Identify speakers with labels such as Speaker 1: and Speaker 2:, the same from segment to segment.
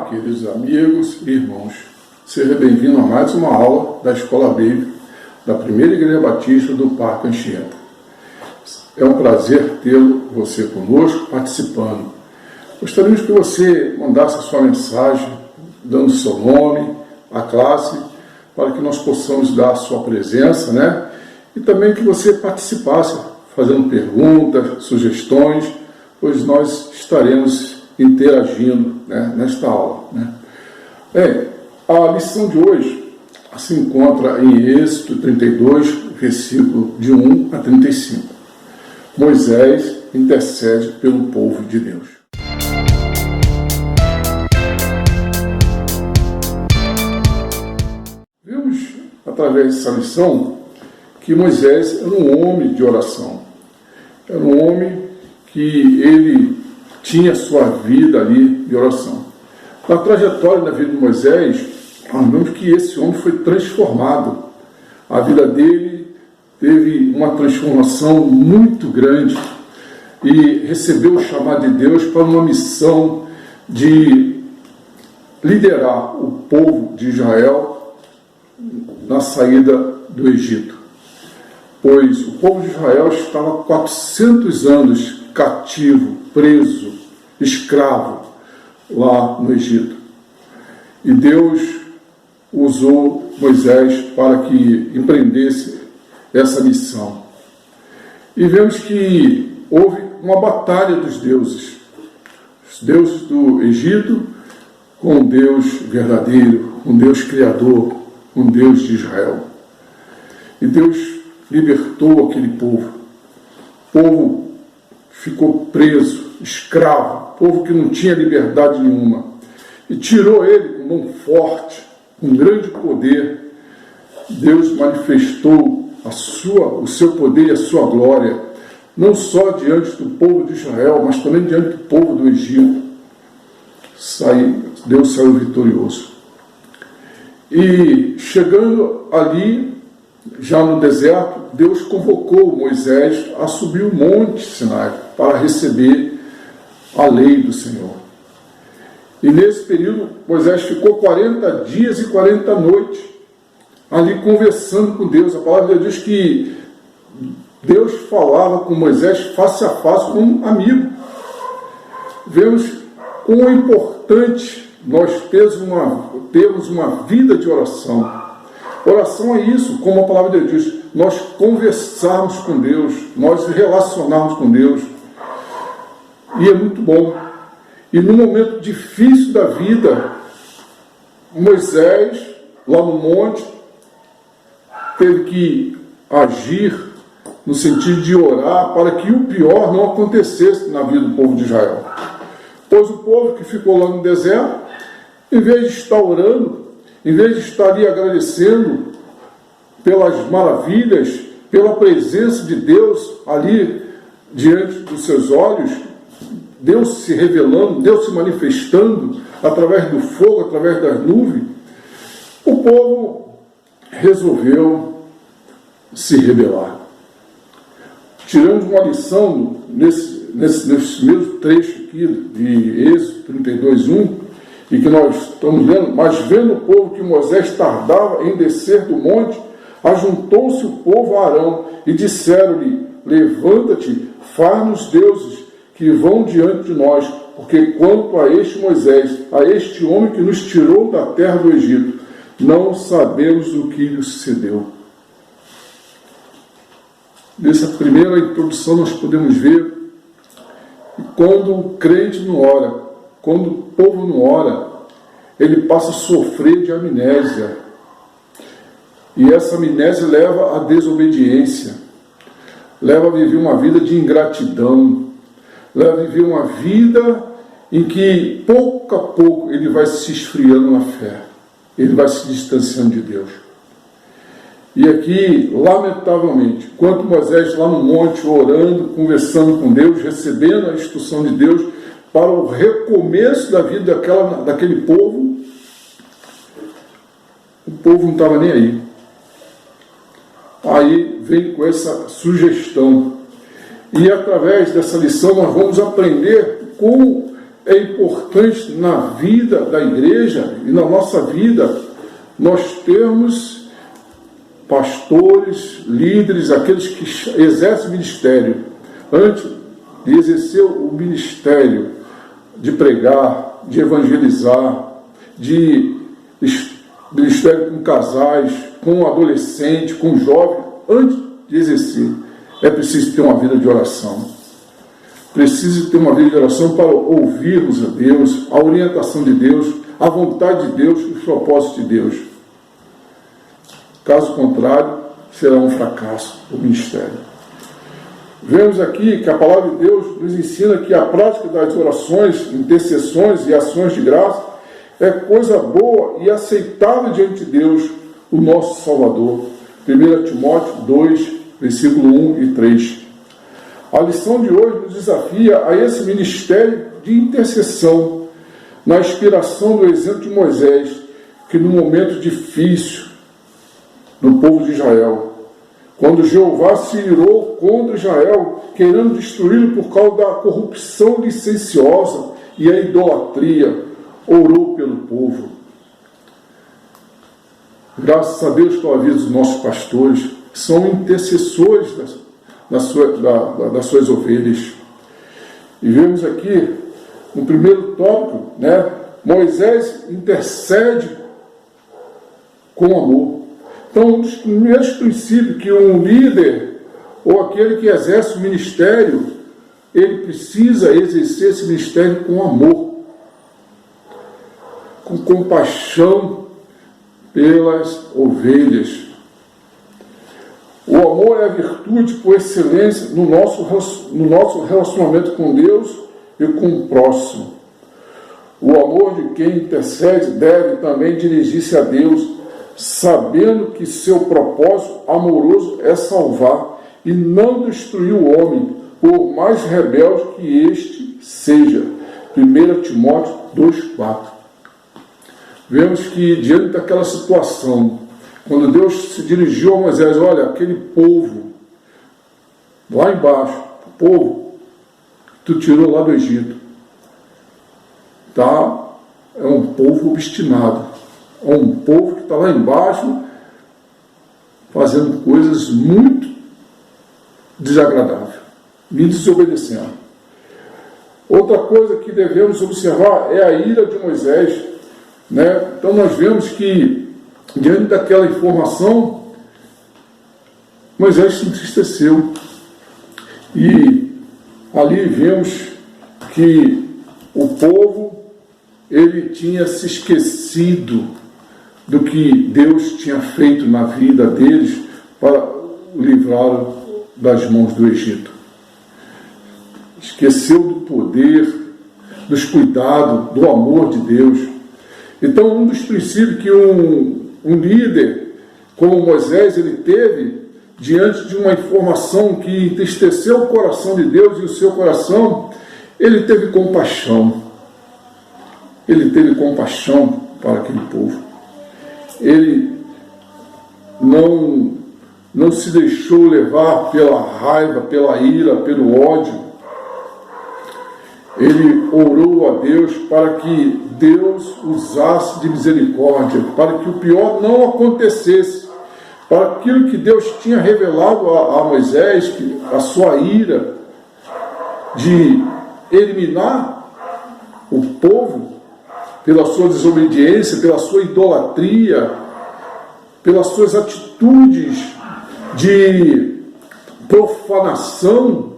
Speaker 1: Olá, queridos amigos e irmãos. Seja bem-vindo a mais uma aula da Escola Bíblica da Primeira Igreja Batista do Parque Anchieta. É um prazer tê-lo, você conosco, participando. Gostaríamos que você mandasse a sua mensagem, dando seu nome, a classe, para que nós possamos dar a sua presença, né? E também que você participasse, fazendo perguntas, sugestões, pois nós estaremos interagindo, né, nesta aula, né? A lição de hoje se encontra em Êxodo 32, versículo de 1 a 35. Moisés intercede pelo povo de Deus. Vemos, através dessa lição, que Moisés era um homem de oração. Era um homem que ele tinha sua vida ali de oração. Na trajetória da vida de Moisés, nós vemos que esse homem foi transformado. A vida dele teve uma transformação muito grande e recebeu o chamado de Deus para uma missão de liderar o povo de Israel na saída do Egito. Pois o povo de Israel estava 400 anos cativo, preso, escravo lá no Egito. E Deus usou Moisés para que empreendesse essa missão. E vemos que houve uma batalha dos deuses. Os deuses do Egito com o Deus verdadeiro, com o Deus criador, com o Deus de Israel. E Deus libertou aquele povo. O povo ficou preso, escravo, povo que não tinha liberdade nenhuma. E tirou ele com mão forte, com grande poder. Deus manifestou o seu poder e a sua glória, não só diante do povo de Israel, mas também diante do povo do Egito. Deus saiu vitorioso. E chegando ali, já no deserto, Deus convocou Moisés a subir o monte Sinai para receber a lei do Senhor. E nesse período, Moisés ficou 40 dias e 40 noites ali conversando com Deus. A palavra diz que Deus falava com Moisés face a face, como um amigo. Vemos quão é importante nós termos uma vida de oração. Oração é isso, como a palavra de Deus diz, nós conversarmos com Deus, nós relacionarmos com Deus. E é muito bom. E no momento difícil da vida, Moisés, lá no monte, teve que agir no sentido de orar para que o pior não acontecesse na vida do povo de Israel. Pois o povo que ficou lá no deserto, em vez de estar orando, em vez de estar ali agradecendo pelas maravilhas, pela presença de Deus ali diante dos seus olhos, Deus se revelando, Deus se manifestando através do fogo, através das nuvens, o povo resolveu se rebelar. Tiramos uma lição nesse mesmo trecho aqui de Êxodo 32:1, e que nós estamos lendo, mas vendo o povo que Moisés tardava em descer do monte, ajuntou-se o povo a Arão e disseram-lhe: levanta-te, faz-nos deuses que vão diante de nós, porque quanto a este Moisés, a este homem que nos tirou da terra do Egito, não sabemos o que lhe sucedeu. Nessa primeira introdução nós podemos ver que quando o crente não ora, quando o povo não ora, ele passa a sofrer de amnésia. E essa amnésia leva à desobediência, leva a viver uma vida de ingratidão, leva a viver uma vida em que, pouco a pouco, ele vai se esfriando na fé, ele vai se distanciando de Deus. E aqui, lamentavelmente, enquanto Moisés lá no monte, orando, conversando com Deus, recebendo a instrução de Deus para o recomeço da vida daquele povo, o povo não estava nem aí. Aí vem com essa sugestão. E através dessa lição nós vamos aprender como é importante na vida da igreja e na nossa vida nós termos pastores, líderes, aqueles que exercem ministério. Antes de exercer o ministério de pregar, de evangelizar, de ministério com casais, com adolescente, com jovem, antes de exercer, é preciso ter uma vida de oração. Preciso ter uma vida de oração para ouvirmos a Deus, a orientação de Deus, a vontade de Deus, os propósitos de Deus. Caso contrário, será um fracasso o ministério. Vemos aqui que a palavra de Deus nos ensina que a prática das orações, intercessões e ações de graça é coisa boa e aceitável diante de Deus, o nosso Salvador. 1 Timóteo 2, versículo 1 e 3. A lição de hoje nos desafia a esse ministério de intercessão, na inspiração do exemplo de Moisés, que no momento difícil do povo de Israel, quando Jeová se irou contra Israel, querendo destruí-lo por causa da corrupção licenciosa e a idolatria, orou pelo povo. Graças a Deus pela vida dos nossos pastores, que são intercessores das suas ovelhas. E vemos aqui, no primeiro tópico, Moisés intercede com amor. Então, um dos primeiros princípios que um líder ou aquele que exerce o ministério, ele precisa exercer esse ministério com amor, com compaixão pelas ovelhas. O amor é a virtude por excelência no nosso relacionamento com Deus e com o próximo. O amor de quem intercede deve também dirigir-se a Deus, sabendo que seu propósito amoroso é salvar e não destruir o homem, por mais rebelde que este seja. 1 Timóteo 2,4. Vemos que diante daquela situação, quando Deus se dirigiu a Moisés, olha, aquele povo, lá embaixo, o povo que tu tirou lá do Egito, é um povo obstinado, é um povo que está lá embaixo fazendo coisas muito desagradáveis, me desobedecendo. Outra coisa que devemos observar é a ira de Moisés. Então nós vemos que diante daquela informação, Moisés se entristeceu. E ali vemos que o povo, ele tinha se esquecido do que Deus tinha feito na vida deles para livrá-lo das mãos do Egito. Esqueceu do poder, dos cuidados, do amor de Deus. Então, um dos princípios que um líder como Moisés ele teve diante de uma informação que entristeceu o coração de Deus e o seu coração, ele teve compaixão. Ele teve compaixão para aquele povo. Ele não se deixou levar pela raiva, pela ira, pelo ódio. Ele orou a Deus para que Deus usasse de misericórdia, para que o pior não acontecesse, para aquilo que Deus tinha revelado a Moisés, a sua ira, de eliminar o povo pela sua desobediência, pela sua idolatria, pelas suas atitudes de profanação.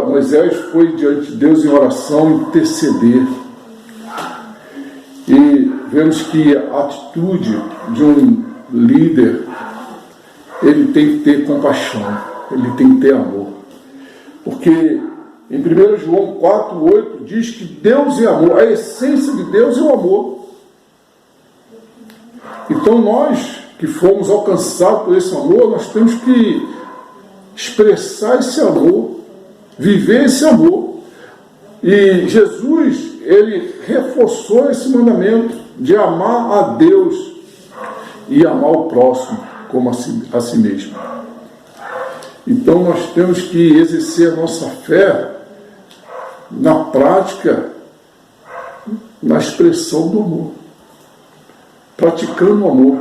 Speaker 1: Moisés foi diante de Deus em oração interceder. E vemos que a atitude de um líder, ele tem que ter compaixão, ele tem que ter amor. Porque em 1 João 4,8 diz que Deus é amor, a essência de Deus é o amor. Então nós que fomos alcançados por esse amor, nós temos que expressar esse amor, viver esse amor. E Jesus, ele reforçou esse mandamento de amar a Deus e amar o próximo como a si mesmo. Então nós temos que exercer a nossa fé na prática, na expressão do amor, praticando o amor.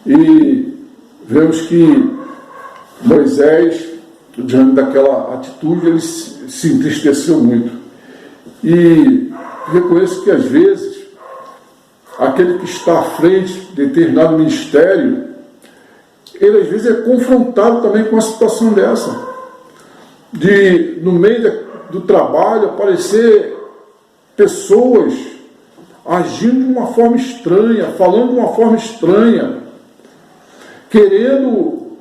Speaker 1: E vemos que Moisés, diante daquela atitude, ele se entristeceu muito. E reconheço que às vezes aquele que está à frente de determinado ministério, ele às vezes é confrontado também com uma situação dessa, de no meio do trabalho aparecer pessoas agindo de uma forma estranha, falando de uma forma estranha, querendo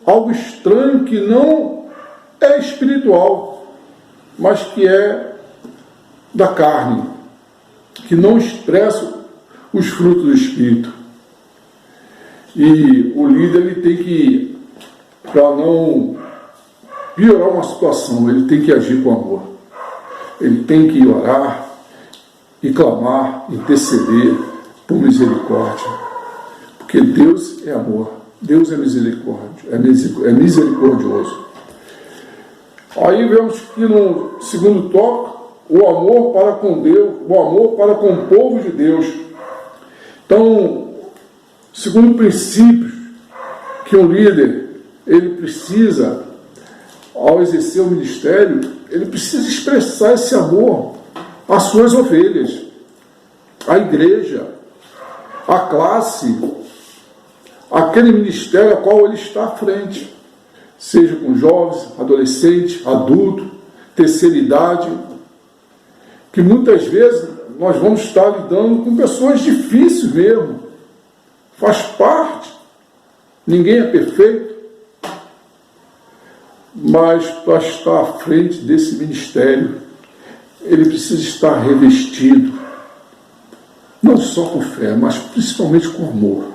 Speaker 1: algo estranho que não é espiritual, mas que é da carne, que não expressa os frutos do Espírito. E o líder, ele tem que, para não piorar uma situação, ele tem que agir com amor. Ele tem que orar e clamar, interceder por misericórdia. Porque Deus é amor, Deus é misericórdia, é misericordioso. Aí vemos que no segundo tópico, o amor para com Deus, o amor para com o povo de Deus. Então, segundo princípio que um líder, ele precisa, ao exercer o ministério, ele precisa expressar esse amor às suas ovelhas, à igreja, à classe, àquele ministério ao qual ele está à frente, seja com jovens, adolescentes, adultos, terceira idade, que muitas vezes nós vamos estar lidando com pessoas difíceis mesmo, faz parte, ninguém é perfeito, mas para estar à frente desse ministério, ele precisa estar revestido, não só com fé, mas principalmente com amor.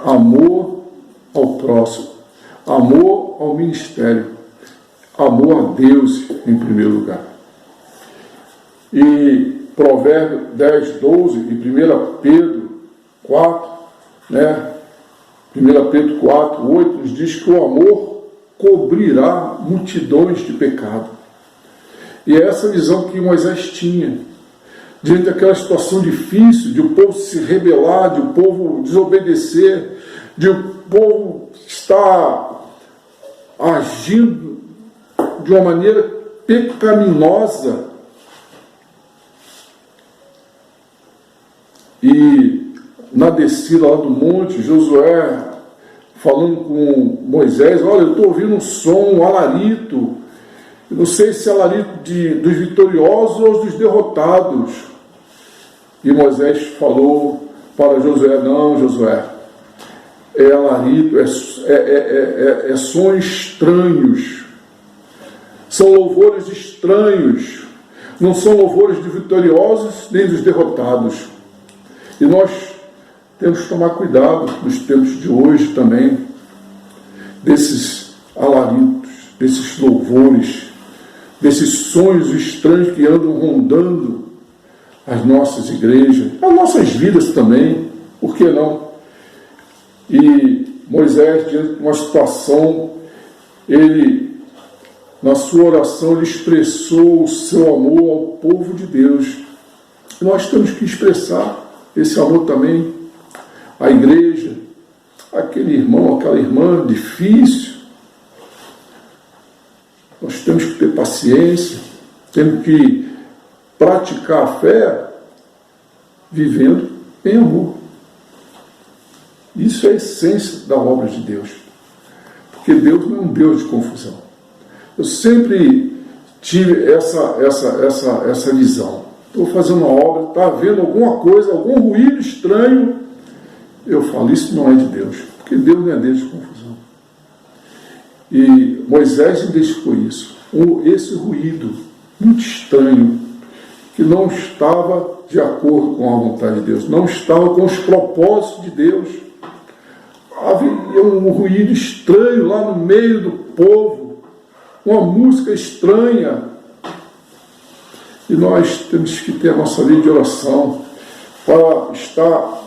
Speaker 1: Amor ao próximo, amor ao ministério, amor a Deus em primeiro lugar. E Provérbios 10, 12 e 1 Pedro 4, 1 Pedro 4, 8 nos diz que o amor cobrirá multidões de pecado. E é essa visão que Moisés tinha, diante daquela situação difícil, de o povo se rebelar, de o povo desobedecer, de o povo estar agindo de uma maneira pecaminosa. E na descida lá do monte, Josué falando com Moisés: olha, eu estou ouvindo um som, um alarido, eu não sei se é alarido dos vitoriosos ou dos derrotados. E Moisés falou para Josué: não, Josué, é alarido, é sons estranhos, são louvores estranhos, não são louvores de vitoriosos nem dos derrotados. E nós temos que tomar cuidado nos tempos de hoje também, desses alaridos, desses louvores, desses sonhos estranhos que andam rondando as nossas igrejas, as nossas vidas também, por que não? E Moisés, diante de uma situação, ele, na sua oração, ele expressou o seu amor ao povo de Deus. Nós temos que expressar esse amor também à igreja, aquele irmão, aquela irmã difícil. Nós temos que ter paciência, temos que praticar a fé vivendo em amor. Isso é a essência da obra de Deus, porque Deus não é um Deus de confusão. Eu sempre tive essa visão. Estou fazendo uma obra, está havendo alguma coisa, algum ruído estranho, eu falo: isso não é de Deus, porque Deus não é Deus de confusão. E Moisés identificou isso, esse ruído muito estranho, que não estava de acordo com a vontade de Deus, não estava com os propósitos de Deus. Havia um ruído estranho lá no meio do povo, uma música estranha. E nós temos que ter a nossa vida de oração para estar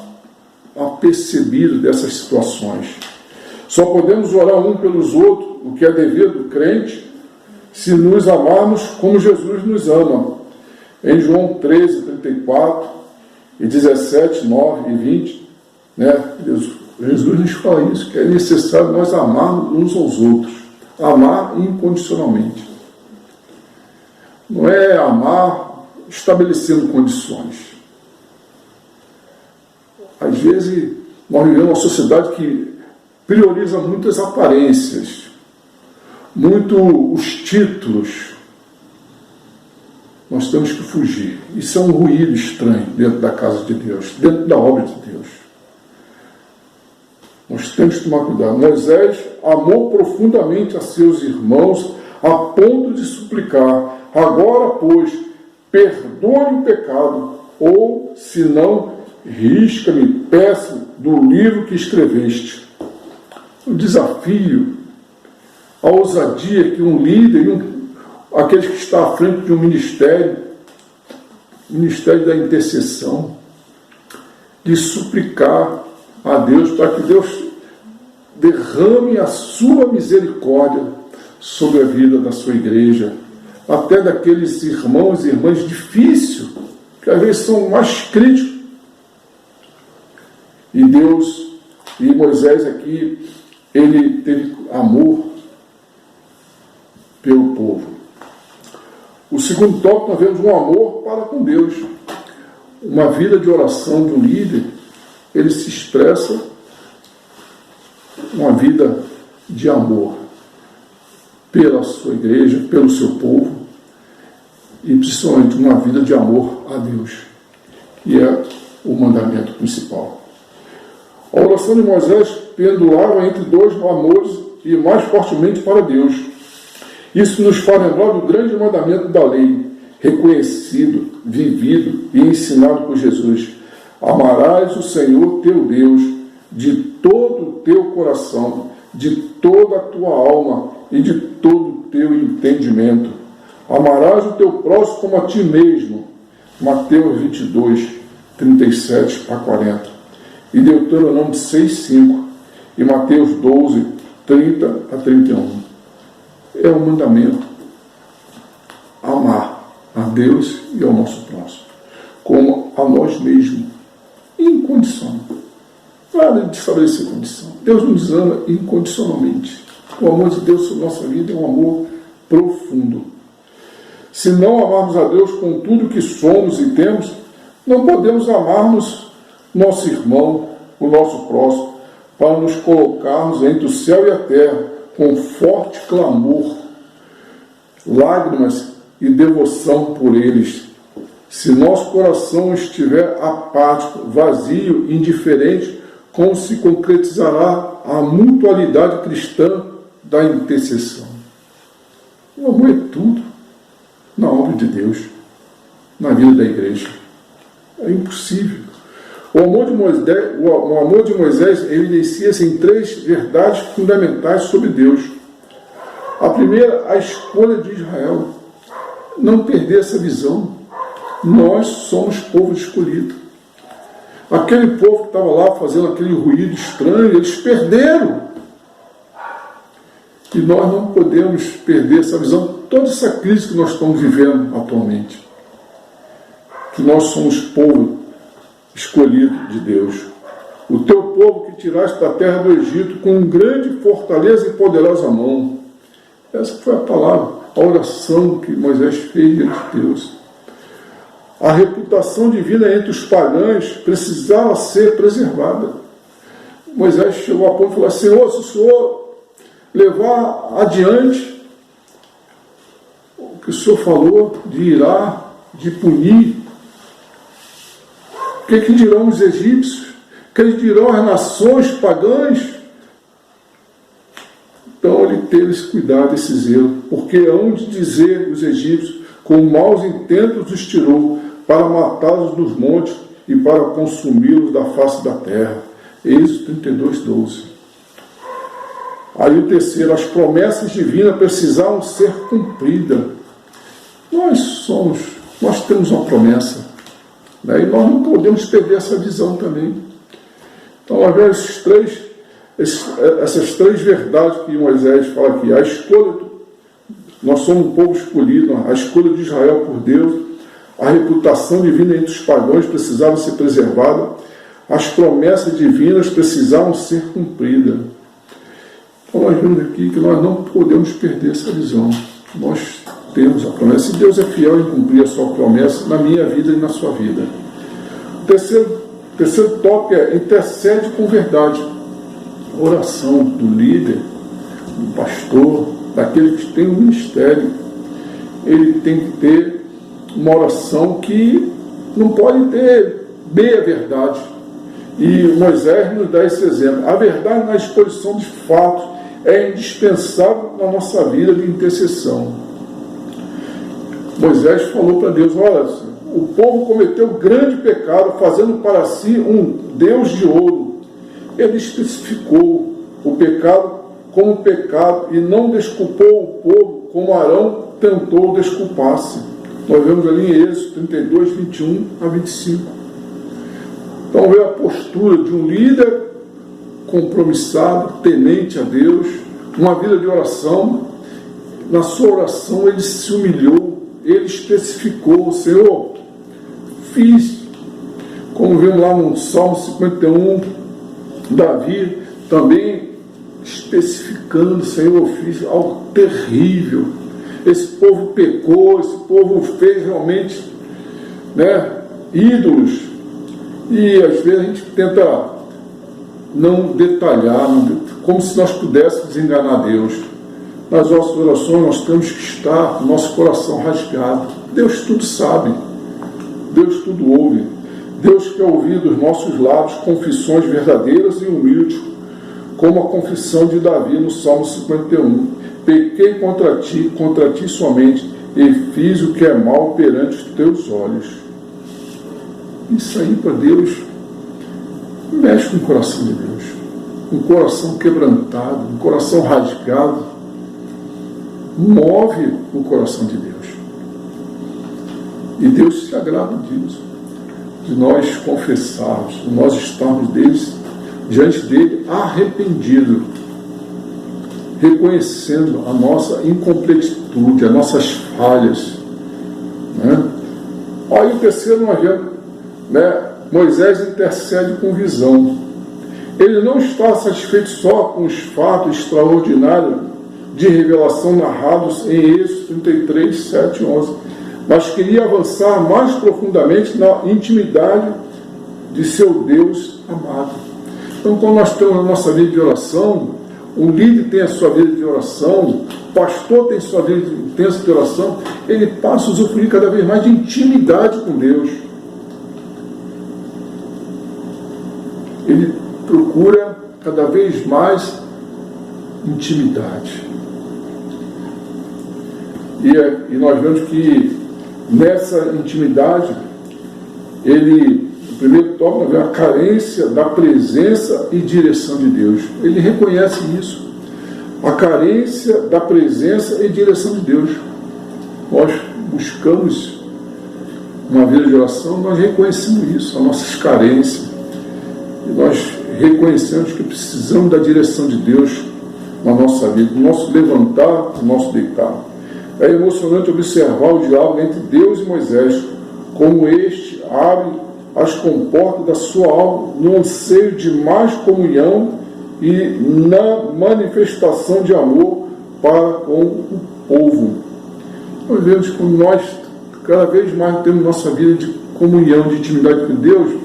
Speaker 1: apercebido dessas situações. Só podemos orar um pelos outros, o que é dever do crente, se nos amarmos como Jesus nos ama. Em João 13, 34 e 17, 9 e 20, né, Jesus nos fala isso, que é necessário nós amarmos uns aos outros. Amar incondicionalmente. Não é amar estabelecendo condições. Às vezes, nós vivemos uma sociedade que prioriza muitas aparências, muito os títulos. Nós temos que fugir. Isso é um ruído estranho dentro da casa de Deus, dentro da obra de Deus. Nós temos que tomar cuidado. Moisés amou profundamente a seus irmãos a ponto de suplicar: agora, pois, perdoe o pecado, ou, se não, risca-me, peço, do livro que escreveste. O desafio, a ousadia que um líder, aqueles que estão à frente de um ministério da intercessão, de suplicar a Deus para que Deus derrame a sua misericórdia sobre a vida da sua igreja, até daqueles irmãos e irmãs difíceis, que às vezes são mais críticos. E Deus, e Moisés aqui, ele teve amor pelo povo. O segundo tópico, nós vemos um amor para com Deus. Uma vida de oração de um líder, ele se expressa uma vida de amor pela sua igreja, pelo seu povo, e principalmente uma vida de amor a Deus, que é o mandamento principal. A oração de Moisés pendulava entre dois amores e mais fortemente para Deus. Isso nos faz lembrar do grande mandamento da lei, reconhecido, vivido e ensinado por Jesus. Amarás o Senhor teu Deus de todo o teu coração, de toda a tua alma e de todo o teu entendimento. Amarás o teu próximo como a ti mesmo. Mateus 22, 37 a 40. E Deuteronômio 6, 5. E Mateus 12, 30 a 31. É um mandamento. Amar a Deus e ao nosso próximo, como a nós mesmos, incondicional. Nada de estabelecer condição. Deus nos ama incondicionalmente. O amor de Deus sobre nossa vida é um amor profundo. Se não amarmos a Deus com tudo que somos e temos, não podemos amarmos nosso irmão, o nosso próximo, para nos colocarmos entre o céu e a terra com forte clamor, lágrimas e devoção por eles. Se nosso coração estiver apático, vazio, indiferente, como se concretizará a mutualidade cristã da intercessão? O amor é tudo na obra de Deus, na vida da igreja. É impossível. O amor de Moisés evidencia-se em três verdades fundamentais sobre Deus. A primeira, a escolha de Israel. Não perder essa visão. Nós somos povo escolhido. Aquele povo que estava lá fazendo aquele ruído estranho, eles perderam. E nós não podemos perder essa visão, toda essa crise que nós estamos vivendo atualmente. Que nós somos povo escolhido de Deus. O teu povo que tiraste da terra do Egito com grande fortaleza e poderosa mão. Essa foi a palavra, a oração que Moisés fez diante de Deus. A reputação divina entre os pagãos precisava ser preservada. Moisés chegou a ponto e falou: Senhor, se o Senhor levar adiante o que o Senhor falou de irar, de punir, o que dirão os egípcios? O que dirão as nações pagãs? Então ele teve esse cuidado, esse zelo, porque hão de dizer os egípcios, com maus intentos os tirou, para matá-los nos montes e para consumi-los da face da terra. Êxodo 32, 12. Aí o terceiro, as promessas divinas precisavam ser cumpridas. Nós temos uma promessa, né? E nós não podemos perder essa visão também. Então, ao ver esses três essas três verdades que Moisés fala aqui. A escolha, nós somos um povo escolhido, a escolha de Israel por Deus, a reputação divina entre os pagãos precisava ser preservada, as promessas divinas precisavam ser cumpridas. Então nós vemos aqui que nós não podemos perder essa visão. Nós temos a promessa, e Deus é fiel em cumprir a sua promessa na minha vida e na sua vida. O terceiro tópico é intercede com verdade. A oração do líder, do pastor, daquele que tem um ministério, ele tem que ter uma oração que não pode ter meia verdade. E Moisés nos dá esse exemplo. A verdade na exposição de fatos é indispensável na nossa vida de intercessão. Moisés falou para Deus: olha, o povo cometeu grande pecado, fazendo para si um Deus de ouro. Ele especificou o pecado como pecado e não desculpou o povo como Arão tentou desculpar-se. Nós vemos ali em Êxodo 32, 21 a 25. Então vê a postura de um líder compromissado, temente a Deus, uma vida de oração. Na sua oração ele se humilhou, ele especificou: Senhor, fiz, como vemos lá no Salmo 51, Davi também especificando: Senhor, eu fiz algo terrível, esse povo pecou, esse povo fez realmente, ídolos. E às vezes a gente tenta não detalhar, como se nós pudéssemos enganar Deus. Nas nossas orações nós temos que estar com o nosso coração rasgado. Deus tudo sabe, Deus tudo ouve. Deus quer ouvir dos nossos lábios confissões verdadeiras e humildes, como a confissão de Davi no Salmo 51. Pequei contra ti somente, e fiz o que é mal perante os teus olhos. Isso aí para Deus mexe com o coração de Deus. Um coração quebrantado, um coração rasgado, move o coração de Deus. E Deus se agrada disso, de nós confessarmos, de nós estarmos diante dele arrependidos, reconhecendo a nossa incompletitude, as nossas falhas. Aí o terceiro nós vemos, Moisés intercede com visão. Ele não está satisfeito só com os fatos extraordinários de revelação narrados em Êxodo 33, 7 e 11, mas queria avançar mais profundamente na intimidade de seu Deus amado. Então, quando nós temos a nossa vida de oração, o líder tem a sua vida de oração, o pastor tem a sua vida intensa de oração, ele passa a usufruir cada vez mais de intimidade com Deus. Ele procura cada vez mais intimidade. E nós vemos que nessa intimidade, no primeiro tópico, nós vemos a carência da presença e direção de Deus. Ele reconhece isso. A carência da presença e direção de Deus. Nós buscamos uma vida de oração, nós reconhecemos isso, as nossas carências. E nós reconhecemos que precisamos da direção de Deus na nossa vida, no nosso levantar, no nosso deitar. É emocionante observar o diálogo entre Deus e Moisés, como este abre as comportas da sua alma no anseio de mais comunhão e na manifestação de amor para com o povo. Nós vemos que nós cada vez mais temos nossa vida de comunhão, de intimidade com Deus.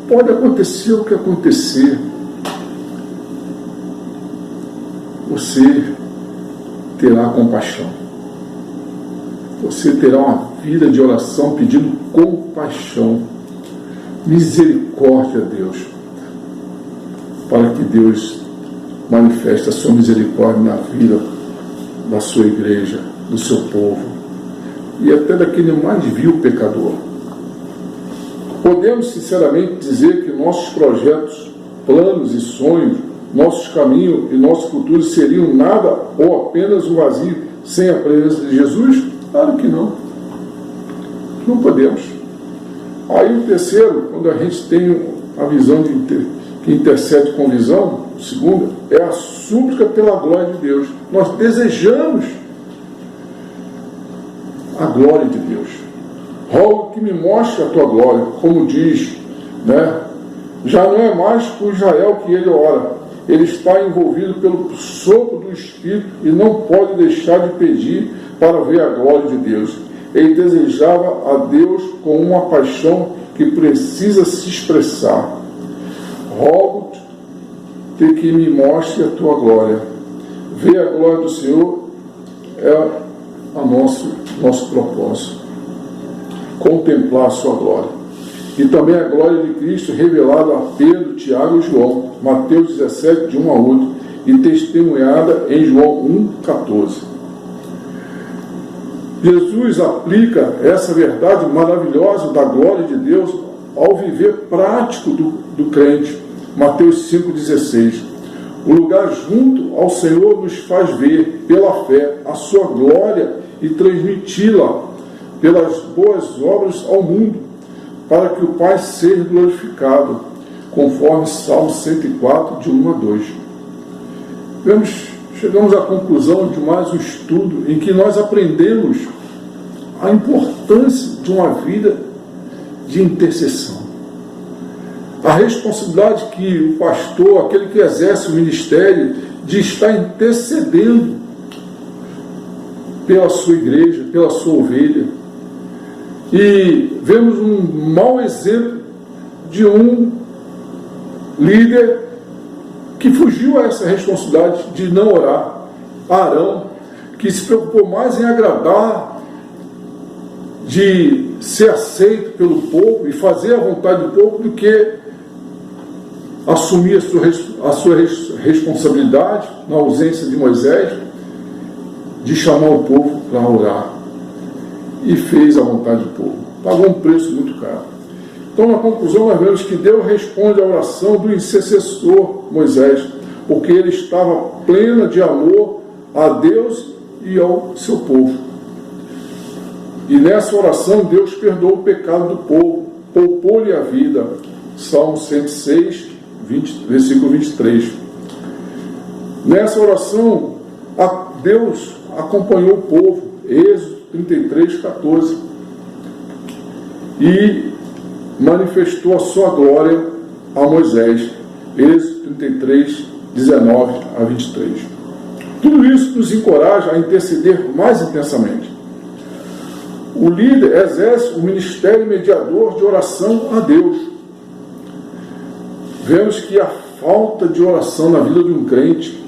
Speaker 1: Pode acontecer o que acontecer, você terá compaixão. Você terá uma vida de oração pedindo compaixão, misericórdia a Deus, para que Deus manifeste a sua misericórdia na vida da sua igreja, do seu povo, e até daquele mais vil pecador. Podemos sinceramente dizer que nossos projetos, planos e sonhos, nossos caminhos e nosso futuro seriam nada ou apenas um vazio sem a presença de Jesus? Claro que não. Não podemos. Aí o terceiro, quando a gente tem a visão de que intercede com visão, segunda, é a súplica pela glória de Deus. Nós desejamos a glória de Deus. Rogo que me mostre a tua glória, como diz, né? Já não é mais por Israel que ele ora. Ele está envolvido pelo sopro do Espírito e não pode deixar de pedir para ver a glória de Deus. Ele desejava a Deus com uma paixão que precisa se expressar. Rogo-te que me mostre a tua glória. Ver a glória do Senhor é o nosso propósito. Contemplar a sua glória. E também a glória de Cristo revelada a Pedro, Tiago e João, Mateus 17, de 1 a 8, e testemunhada em João 1,14. Jesus aplica essa verdade maravilhosa da glória de Deus ao viver prático do crente. Mateus 5,16. O lugar junto ao Senhor nos faz ver, pela fé, a sua glória e transmiti-la pelas boas obras ao mundo, para que o Pai seja glorificado, conforme Salmo 104, de 1 a 2. Chegamos à conclusão de mais um estudo em que nós aprendemos a importância de uma vida de intercessão. A responsabilidade que o pastor, aquele que exerce o ministério, de estar intercedendo pela sua igreja, pela sua ovelha. E vemos um mau exemplo de um líder que fugiu a essa responsabilidade de não orar. Arão, que se preocupou mais em agradar, de ser aceito pelo povo e fazer a vontade do povo, do que assumir a sua responsabilidade, na ausência de Moisés, de chamar o povo para orar. E fez a vontade do povo. Pagou um preço muito caro. Então, na conclusão, nós vemos que Deus responde à oração do intercessor Moisés, porque ele estava pleno de amor a Deus e ao seu povo. E nessa oração, Deus perdoou o pecado do povo, poupou-lhe a vida. Salmo 106, versículo 23. Nessa oração, Deus acompanhou o povo. Êxodo 33, 14. E manifestou a sua glória a Moisés. Êxodo 33, 19 a 23. Tudo isso nos encoraja a interceder mais intensamente. O líder exerce o ministério mediador de oração a Deus. Vemos que a falta de oração na vida de um crente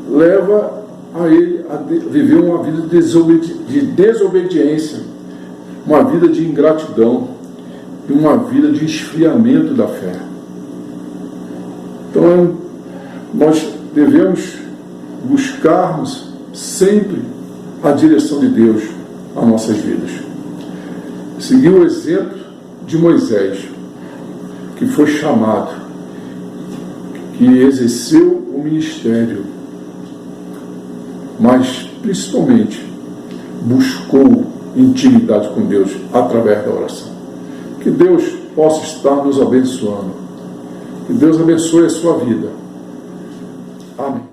Speaker 1: leva a ele a viver uma vida de desobediência, uma vida de ingratidão e uma vida de esfriamento da fé. Então, nós devemos buscarmos sempre a direção de Deus às nossas vidas. Seguir o exemplo de Moisés, que foi chamado, que exerceu o ministério, mas principalmente buscou intimidade com Deus através da oração. Que Deus possa estar nos abençoando. Que Deus abençoe a sua vida. Amém.